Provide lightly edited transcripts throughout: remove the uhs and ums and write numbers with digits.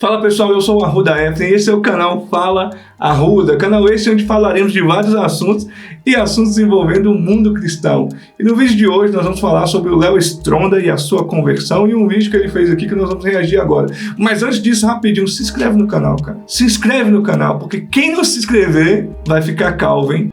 Fala pessoal, eu sou o Arruda Efraim e esse é o canal Fala Arruda, canal esse onde falaremos de vários assuntos e assuntos envolvendo o mundo cristão. E no vídeo de hoje nós vamos falar sobre o Léo Stronda e a sua conversão e um vídeo que ele fez aqui que nós vamos reagir agora. Mas antes disso, rapidinho, se inscreve no canal, cara. Se inscreve no canal, porque quem não se inscrever vai ficar calvo, hein?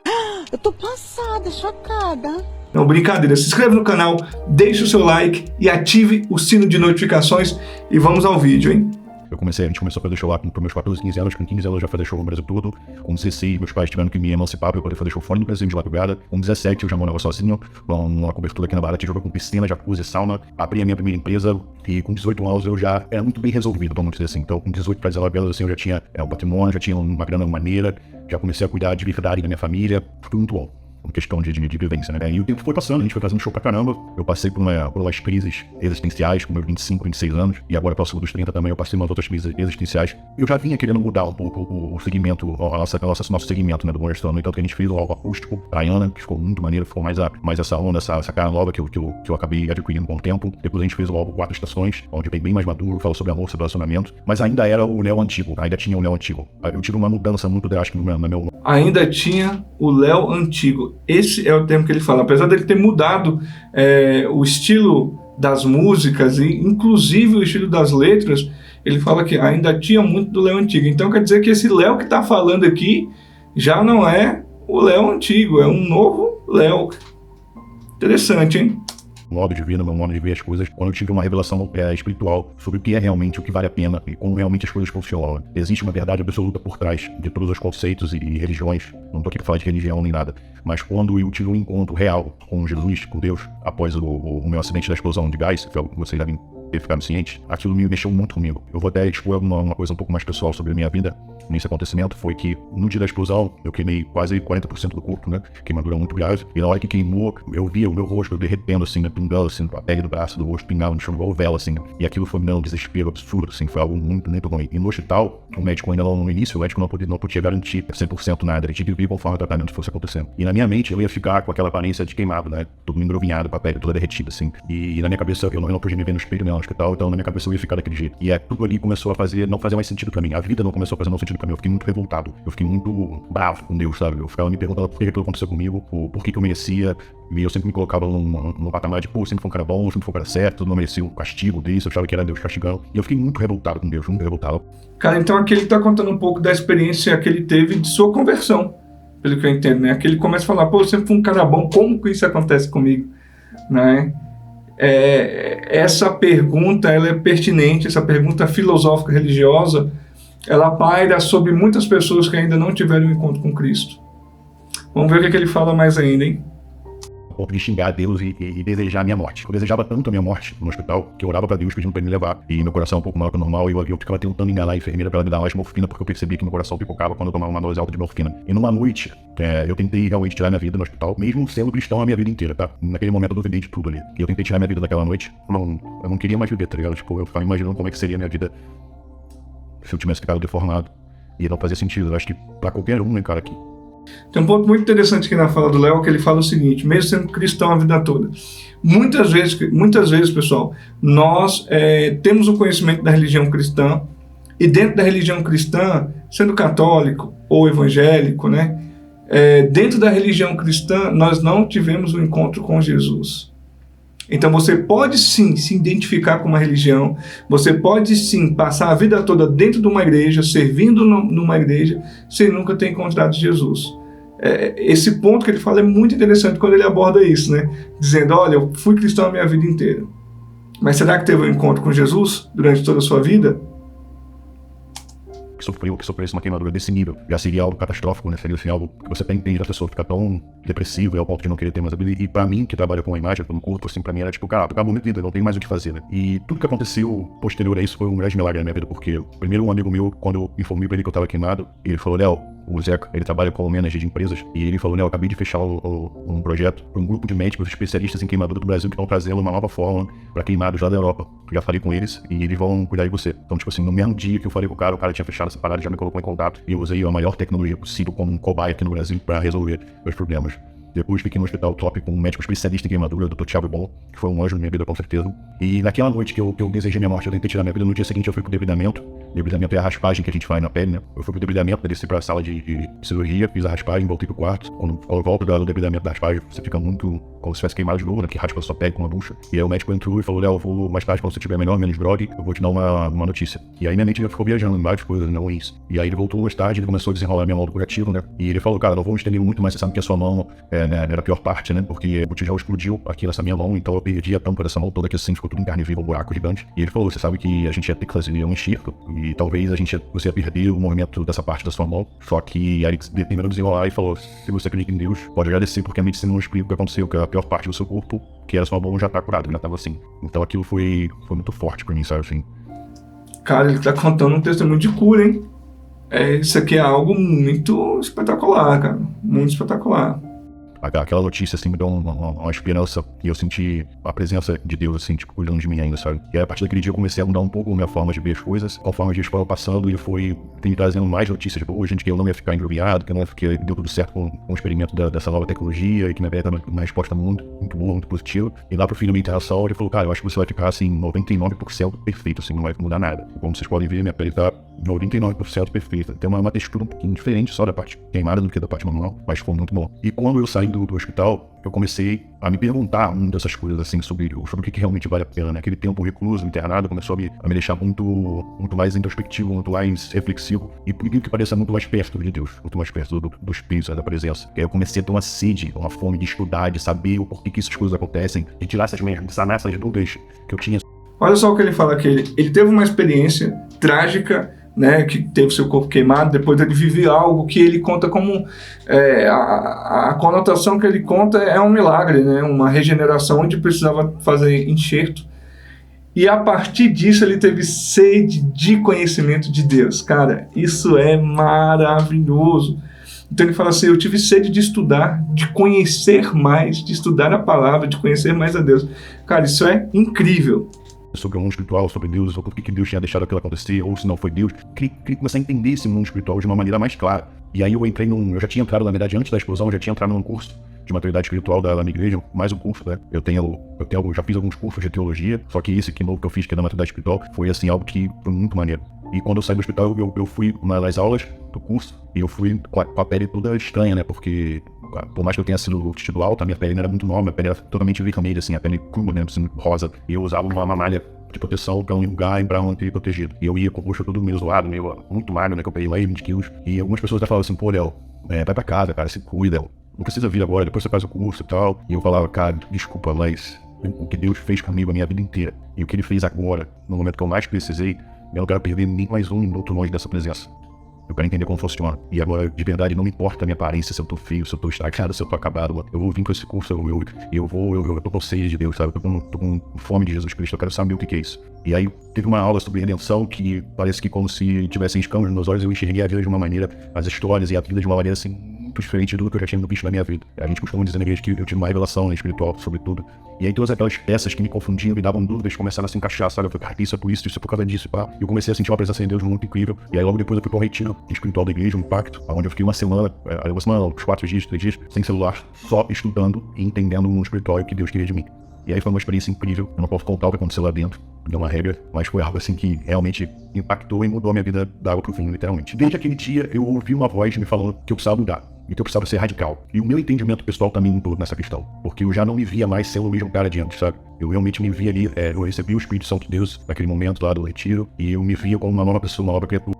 Eu tô passada, chocada. Não, brincadeira. Se inscreve no canal, deixe o seu like e ative o sino de notificações e vamos ao vídeo, hein? A gente começou a fazer show lá com meus 14, 15 anos, com 15 anos eu já fazia show no Brasil todo, com 16 meus pais tiveram que me emancipar para eu poder fazer show fora do Brasil de madrugada, com 17 eu já morava sozinho, com uma cobertura aqui na Barra Tijuca com piscina, jacuzzi, sauna, abri a minha primeira empresa e com 18 anos eu já era muito bem resolvido, vamos dizer assim, então com 18 para 19 anos assim, eu já tinha um patrimônio, já tinha uma grana maneira, já comecei a cuidar de verdade da minha família, tudo muito bom. Uma questão de vivência, né? E o tempo foi passando, a gente foi fazendo show pra caramba. Eu passei por umas crises existenciais com meus 25, 26 anos. E agora, próximo dos 30 também, eu passei por umas outras crises existenciais. Eu já vinha querendo mudar um pouco o segmento, nosso segmento, né, do Morning Stone. No entanto, que a gente fez o álbum acústico, Diana, que ficou muito maneiro, ficou mais essa onda, essa cara nova que eu acabei adquirindo com o tempo. Depois a gente fez o álbum 4 Estações, onde é bem mais maduro, fala sobre amor, sobre relacionamento. Mas ainda era o Léo antigo, ainda tinha o Léo antigo. Eu tive uma mudança muito drástica no meu... Ainda tinha o Léo antigo. Esse é o termo que ele fala. Apesar dele ter mudado o estilo das músicas e inclusive o estilo das letras, ele fala que ainda tinha muito do Léo antigo. Então quer dizer que esse Léo que está falando aqui já não é o Léo antigo, é um novo Léo. Interessante, hein? Modo de vida, meu modo de ver as coisas, quando eu tive uma revelação espiritual sobre o que é realmente, o que vale a pena e como realmente as coisas funcionam. Existe uma verdade absoluta por trás de todos os conceitos e religiões, não tô aqui pra falar de religião nem nada, mas quando eu tive um encontro real com Jesus, com Deus, após o meu acidente da explosão de gás, que vocês devem ter ficado cientes, aquilo me mexeu muito comigo. Eu vou até expor uma coisa um pouco mais pessoal sobre a minha vida nesse acontecimento, foi que no dia da explosão eu queimei quase 40% do corpo, né, queimadura muito grave, e na hora que queimou, eu via o meu rosto derretendo assim, né, pingando assim, a pele do braço, do rosto pingando no chão igual vela assim, e aquilo foi me dando um desespero absurdo, assim, foi algo muito ruim. E no hospital, o médico ainda no início, o médico não podia garantir 100% nada, ele tinha que vir conforme o tratamento fosse acontecendo. E na minha mente eu ia ficar com aquela aparência de queimado, né, todo engrovinhado, com a pele toda derretida assim, e na minha cabeça eu não podia me ver no espelho nem no hospital, então na minha cabeça eu ia ficar daquele jeito. E tudo ali começou a não fazer mais sentido pra mim, a vida não começou a fazer mais sentido pra mim, eu fiquei muito revoltado, eu fiquei muito bravo com Deus, sabe, eu ficava me perguntando por que aquilo aconteceu comigo, por que eu merecia, e eu sempre me colocava num patamar de, pô, sempre foi um cara bom, sempre foi um cara certo, não merecia um castigo disso, eu achava que era Deus castigando, e eu fiquei muito revoltado com Deus, muito revoltado. Cara, então aqui ele tá contando um pouco da experiência que ele teve de sua conversão, pelo que eu entendo, né? Aqui ele começa a falar, pô, eu sempre fui um cara bom, como que isso acontece comigo, né? Essa pergunta, ela é pertinente, essa pergunta filosófica religiosa, ela paira sobre muitas pessoas que ainda não tiveram um encontro com Cristo. Vamos ver o que ele fala mais ainda, hein? A ponto de xingar a Deus e desejar a minha morte. Eu desejava tanto a minha morte no hospital, que eu orava pra Deus pedindo pra ele me levar, e meu coração um pouco maior que o normal, e eu ficava tentando enganar a enfermeira pra ela me dar mais morfina, porque eu percebia que meu coração pipocava quando eu tomava uma dose alta de morfina. E numa noite, eu tentei realmente tirar minha vida no hospital, mesmo sendo cristão a minha vida inteira, tá? Naquele momento eu duvidei de tudo ali. E eu tentei tirar minha vida daquela noite, eu não queria mais viver, tá ligado? Tipo, eu ficava imaginando como é que seria a minha vida se eu tivesse ficado deformado. E não fazia sentido, eu acho que pra qualquer um, né, cara, que... Tem um ponto muito interessante aqui na fala do Léo, que ele fala o seguinte, mesmo sendo cristão a vida toda, muitas vezes, pessoal, nós temos o conhecimento da religião cristã, e dentro da religião cristã, sendo católico ou evangélico, né, dentro da religião cristã, nós não tivemos um encontro com Jesus. Então você pode sim se identificar com uma religião, você pode sim passar a vida toda dentro de uma igreja, servindo numa igreja, sem nunca ter encontrado Jesus. Esse ponto que ele fala é muito interessante quando ele aborda isso, né? Dizendo, olha, eu fui cristão a minha vida inteira, mas será que teve um encontro com Jesus durante toda a sua vida? Que sofresse uma queimadura desse nível, já seria algo catastrófico, né? Seria assim, algo que você até entende, a pessoa fica tão depressiva ao ponto de não querer ter mais a vida. E pra mim, que trabalha com a imagem, com o corpo, assim, pra mim era tipo, cara, acabou minha vida, não tem mais o que fazer, né? E tudo que aconteceu posterior a isso foi um grande milagre na minha vida, porque primeiro um amigo meu, quando eu informei pra ele que eu tava queimado, ele falou, Léo, o Zeca, ele trabalha como manager de empresas, e ele falou, Léo, eu acabei de fechar um projeto para um grupo de médicos especialistas em queimadura do Brasil que estão trazendo uma nova fórmula para queimados lá da Europa. Eu já falei com eles e eles vão cuidar de você. Então, tipo assim, no mesmo dia que eu falei com o cara tinha fechado essa parada, já me colocou em contato, e eu usei a maior tecnologia possível como um cobaia aqui no Brasil para resolver meus problemas. Depois fiquei no hospital top com um médico especialista em queimadura, o Dr. Thiago Bom, que foi um anjo na minha vida com certeza. E naquela noite que eu desejei minha morte, eu tentei tirar minha vida, no dia seguinte eu fui pro debridamento. Debridamento é a raspagem que a gente faz na pele, né? Eu fui pro debridamento, desci pra sala de cirurgia, fiz a raspagem, voltei pro quarto. Quando eu volto do debridamento da raspagem, você fica muito como se tivesse queimado de novo, né? Que raspa a sua pele com uma bucha. E aí o médico entrou e falou, Léo, eu vou mais tarde, quando você estiver melhor, menos grog, eu vou te dar uma notícia. E aí minha mente já ficou viajando em várias coisas, não isso. E aí ele voltou mais tarde, ele começou a desenrolar minha mão do curativo, né? E ele falou, cara, não vou me estender muito, mas você sabe que a sua mão né, era a pior parte, né? Porque o botijão explodiu aqui nessa minha mão, então eu perdi a tampa dessa mão toda, que assim ficou tudo em carne viva, um buraco gigante. E ele falou, você sabe que a gente ia ter que fazer um enxerto, e talvez você ia perder o movimento dessa parte da sua mão. Só que aí ele terminou de desenrolar e falou, se você acredita em Deus, pode agradecer, porque a medicina não explica o que aconteceu, que a pior parte do seu corpo, que era sua mão, já tá curada, já tava assim. Então aquilo foi muito forte pra mim, sabe assim. Cara, ele tá contando um testemunho de cura, hein? Isso aqui é algo muito espetacular, cara. Muito espetacular. Aquela notícia, assim, me deu uma esperança, e eu senti a presença de Deus, assim, tipo, cuidando de mim ainda, sabe? E aí, a partir daquele dia eu comecei a mudar um pouco a minha forma de ver as coisas, conforme os dias foram passando, e foi me trazendo mais notícias boas, gente, que eu não ia ficar engroviado, que deu tudo certo com o experimento dessa nova tecnologia, e que minha vida era uma resposta muito boa, muito positiva. E lá pro fim da minha internação, ele falou, cara, eu acho que você vai ficar, assim, 99% perfeito, assim, não vai mudar nada. Como vocês podem ver, minha pele tá 99% perfeita. Tem uma textura um pouquinho diferente só da parte queimada do que da parte manual, mas foi muito bom. E quando eu saí do hospital, eu comecei a me perguntar uma dessas coisas, assim, sobre o que realmente vale a pena, né? Aquele tempo recluso, internado, começou a me deixar muito mais introspectivo, muito mais reflexivo, e por que pareça muito mais perto de Deus, muito mais perto do Espírito, da presença. E aí eu comecei a ter uma sede, uma fome de estudar, de saber o porquê que essas coisas acontecem, de tirar de sanar essas dúvidas que eu tinha. Olha só o que ele fala aqui, ele teve uma experiência trágica, né, que teve seu corpo queimado, depois ele vive algo que ele conta como a conotação que ele conta é um milagre, né, uma regeneração onde precisava fazer enxerto, e a partir disso ele teve sede de conhecimento de Deus. Cara, isso é maravilhoso. Então ele fala assim, eu tive sede de estudar, de conhecer mais, de estudar a palavra, de conhecer mais a Deus. Cara, isso é incrível. Sobre o mundo espiritual, sobre Deus, sobre por que Deus tinha deixado aquilo acontecer, ou se não foi Deus. Queria começar a entender esse mundo espiritual de uma maneira mais clara. E aí eu já tinha entrado, na verdade, antes da explosão, eu já tinha entrado num curso de maturidade espiritual da minha igreja, mais um curso, né? Eu já fiz alguns cursos de teologia, só que esse que novo que eu fiz, que é da maturidade espiritual, foi assim, algo que foi muito maneiro. E quando eu saí do hospital, eu fui nas aulas do curso, e eu fui com a pele toda estranha, né? Porque por mais que eu tenha sido tido alta, a minha pele ainda era muito nova, minha pele era totalmente vermelha, assim, a pele crua, né, assim, rosa. E eu usava uma malha de proteção pra um lugar e pra manter protegido. E eu ia com o rosto todo meio zoado, muito magro, né, que eu peguei lá 20 quilos. E algumas pessoas até falavam assim, pô, Léo, vai pra casa, cara, se cuida, Léo. Não precisa vir agora, depois você faz o curso e tal. E eu falava, cara, desculpa, mas o que Deus fez comigo a minha vida inteira, e o que Ele fez agora, no momento que eu mais precisei, eu não quero perder nem mais um minuto longe dessa presença. Eu quero entender como funciona. E agora, de verdade, não me importa a minha aparência, se eu tô feio, se eu tô estragado, se eu tô acabado. Mano. Eu vou vir com esse curso, eu tô com sede de Deus, sabe? Eu tô com fome de Jesus Cristo, eu quero saber o que é isso. E aí, teve uma aula sobre redenção que parece que como se tivessem escamas nos meus olhos, eu enxerguei a vida de uma maneira, as histórias e a vida de uma maneira, assim, muito diferente do que eu já tinha visto na minha vida. A gente costuma dizer na igreja que eu tive uma revelação, né, espiritual sobre tudo. E aí todas aquelas peças que me confundiam, me davam dúvidas, começaram a se encaixar, sabe? Eu falei, isso é por isso é por causa disso, pá. E eu comecei a sentir uma presença de Deus muito incrível. E aí logo depois eu fui para um retiro espiritual da igreja, um pacto, onde eu fiquei uma semana, uns 4 dias, 3 dias, sem celular, só estudando e entendendo o mundo espiritual e o que Deus queria de mim. E aí foi uma experiência incrível, eu não posso contar o que aconteceu lá dentro, não é uma regra, mas foi algo assim que realmente impactou e mudou a minha vida da água pro fim, literalmente. Desde aquele dia eu ouvi uma voz me falando que eu precisava mudar, e que eu precisava ser radical. E o meu entendimento pessoal também mudou nessa questão, porque eu já não me via mais sendo o mesmo cara de antes, sabe? Eu realmente me via ali, eu recebi o Espírito Santo de Deus naquele momento lá do retiro, e eu me via como uma nova pessoa, uma nova criatura.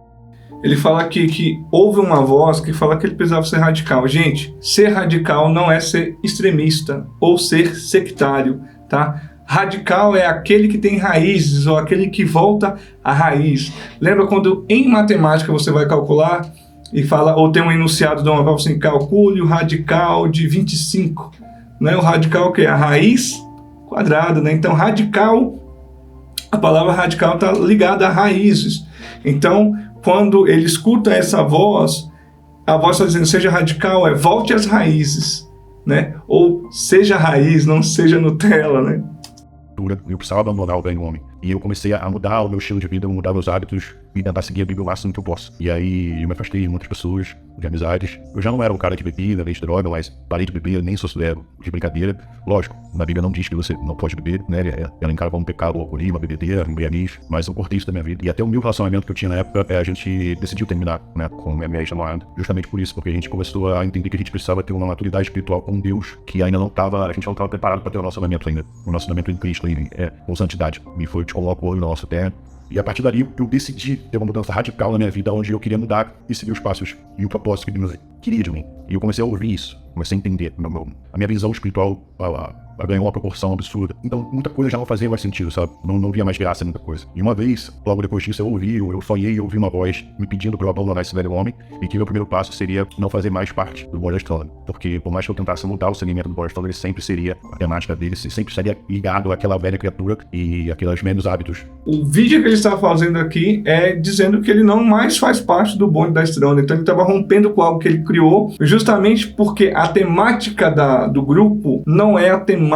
Ele fala aqui que houve uma voz que fala que ele precisava ser radical. Gente, ser radical não é ser extremista ou ser sectário, tá? Radical é aquele que tem raízes ou aquele que volta à raiz. Lembra quando em matemática você vai calcular e fala, ou tem um enunciado de uma prova assim, calcule o radical de 25, né? O radical que é a raiz quadrada, né? Então radical, a palavra radical está ligada a raízes. Então quando ele escuta essa voz, a voz está dizendo, seja radical, volte às raízes, né? Ou seja raiz, não seja Nutella, né? Eu precisava abandonar o velho homem. E eu comecei a mudar o meu estilo de vida, mudar meus hábitos e tentar seguir a Bíblia o máximo que eu posso. E aí eu me afastei de muitas pessoas, de amizades. Eu já não era um cara de bebida, nem de droga, mas parei de beber, nem sou de brincadeira. Lógico, na Bíblia não diz que você não pode beber, né? Ela encara como um pecado, o alcoolismo, a bebedeira, embriaguez, mas eu cortei isso da minha vida. E até o meu relacionamento que eu tinha na época, a gente decidiu terminar, né, com a minha ex-namorada. Justamente por isso, porque a gente começou a entender que a gente precisava ter uma maturidade espiritual com Deus, que ainda não estava, a gente não estava preparado para ter o nosso relacionamento ainda. O nosso relacionamento em Cristo, com santidade. E foi, eu te coloco o olho na nossa terra. E a partir dali, eu decidi ter uma mudança radical na minha vida, onde eu queria mudar e seguir os passos e o propósito que Deus queria de mim. E eu comecei a ouvir isso, comecei a entender. A minha visão espiritual ganhou uma proporção absurda. Então, muita coisa já não fazia mais sentido, sabe? Não via mais graça em muita coisa. E uma vez, logo depois disso, eu sonhei e ouvi uma voz me pedindo para eu abandonar esse velho homem e que meu primeiro passo seria não fazer mais parte do Borja Strong. Porque, por mais que eu tentasse mudar o segmento do Borja Strong, ele sempre seria, a temática dele sempre seria ligado àquela velha criatura e aqueles menos hábitos. O vídeo que ele está fazendo aqui é dizendo que ele não mais faz parte do bonde da Stronda. Então ele estava rompendo com algo que ele criou, justamente porque a temática do grupo não é a temática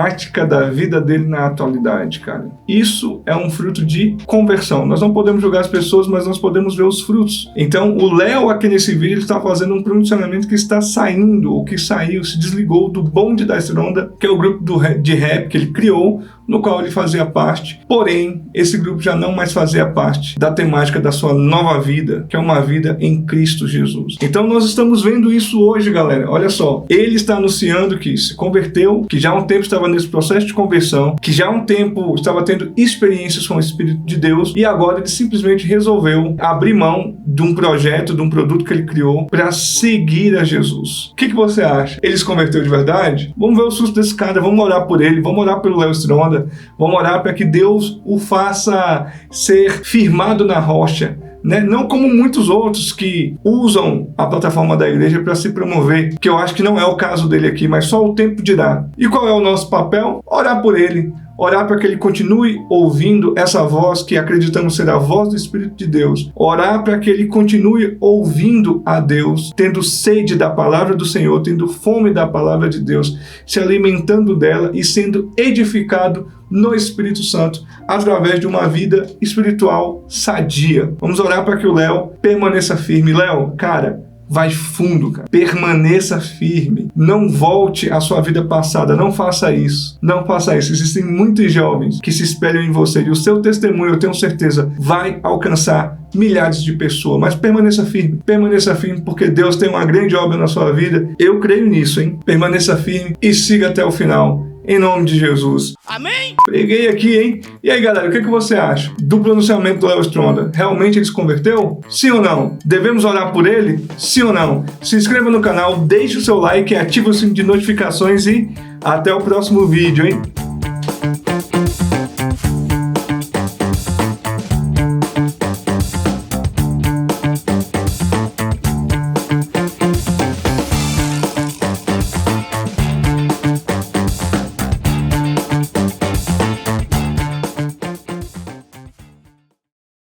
da vida dele na atualidade, cara. Isso é um fruto de conversão. Nós não podemos julgar as pessoas, mas nós podemos ver os frutos. Então o Léo aqui nesse vídeo ele está fazendo um pronunciamento que está saindo, ou que saiu, se desligou do bonde da Stronda, que é o grupo de rap que ele criou, no qual ele fazia parte. Porém, esse grupo já não mais fazia parte da temática da sua nova vida, que é uma vida em Cristo Jesus. Então nós estamos vendo isso hoje, galera. Olha só, ele está anunciando que se converteu, que já há um tempo estava nesse processo de conversão, que já há um tempo estava tendo experiências com o Espírito de Deus, e agora ele simplesmente resolveu abrir mão de um projeto, de um produto que ele criou para seguir a Jesus. O que você acha? Ele se converteu de verdade? Vamos ver o susto desse cara, vamos orar por ele, vamos orar pelo Léo Stronda, vamos orar para que Deus o faça ser firmado na rocha, né? Não como muitos outros que usam a plataforma da igreja para se promover, que eu acho que não é o caso dele aqui, mas só o tempo dirá. E qual é o nosso papel? Orar por ele. Orar para que ele continue ouvindo essa voz que acreditamos ser a voz do Espírito de Deus. Orar para que ele continue ouvindo a Deus, tendo sede da palavra do Senhor, tendo fome da palavra de Deus, se alimentando dela e sendo edificado no Espírito Santo através de uma vida espiritual sadia. Vamos orar para que o Léo permaneça firme. Léo, cara, vai fundo, cara. Permaneça firme. Não volte à sua vida passada. Não faça isso. Não faça isso. Existem muitos jovens que se espelham em você e o seu testemunho, eu tenho certeza, vai alcançar milhares de pessoas. Mas permaneça firme. Permaneça firme porque Deus tem uma grande obra na sua vida. Eu creio nisso, hein? Permaneça firme e siga até o final. Em nome de Jesus. Amém? Preguei aqui, hein? E aí, galera, o que você acha do pronunciamento do Léo Stronda? Realmente ele se converteu? Sim ou não? Devemos orar por ele? Sim ou não? Se inscreva no canal, deixe o seu like, ative o sininho de notificações e até o próximo vídeo, hein?